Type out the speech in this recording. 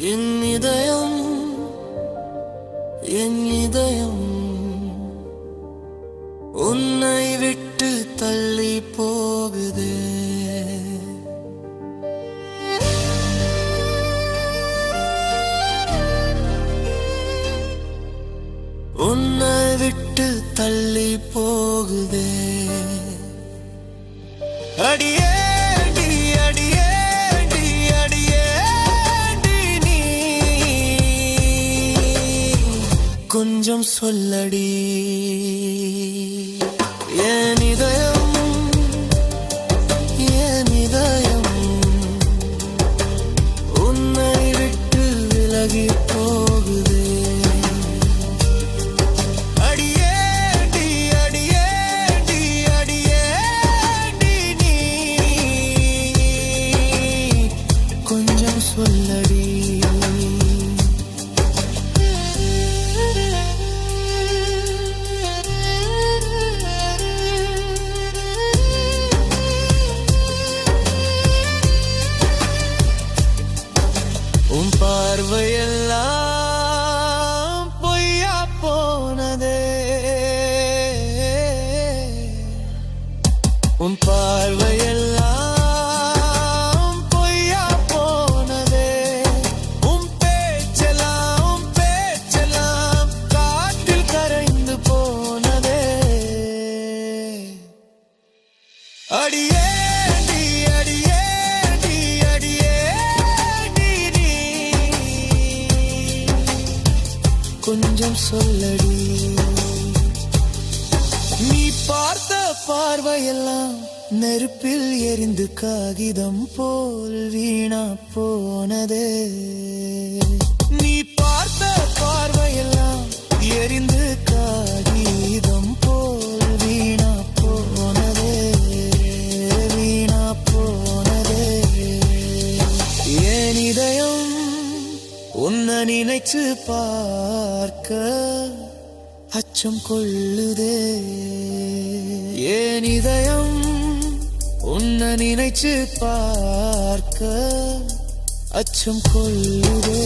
என் இதயம் என் இதயம் உன்னை விட்டு தள்ளி போகுதே. உன்னை விட்டு தள்ளி போகுதே. அடியேடி அடியேடி அடியேடி நீ கொஞ்சம் சொல்லடி. என் இதயம் என் இதயம் உன்னை விட்டு விலகி போகுதே. அடியேடி அடியேடி அடியேடி நீ கொஞ்சம் சொல்லடி. உன் பார்வையெல்லாம் பொய்யா போனதே. உன் பார்வையெல்லாம் பொய்யா போனதே. உன் பேச்செல்லாம் காற்றில் கரைந்து போனதே. அடியேடி அடியேடி அடியேடி நீ கொஞ்சம் சொல்லடி. நீ பார்த்த பார்வையெல்லாம் நெருப்பில் எரிந்து காகிதம் போல் வீணா போனதே. நீ பார்த்த பார்வையெல்லாம் எரிந்து காகிதம் போல் வீணா போனதே வீணா போனதே. என் இதயம் உன்னை நினைச்சு பார்க்க அச்சம் கொள்ளுதே. என் இதயம் உன்னை நினைச்சு பார்க்க அச்சம் கொள்ளுதே.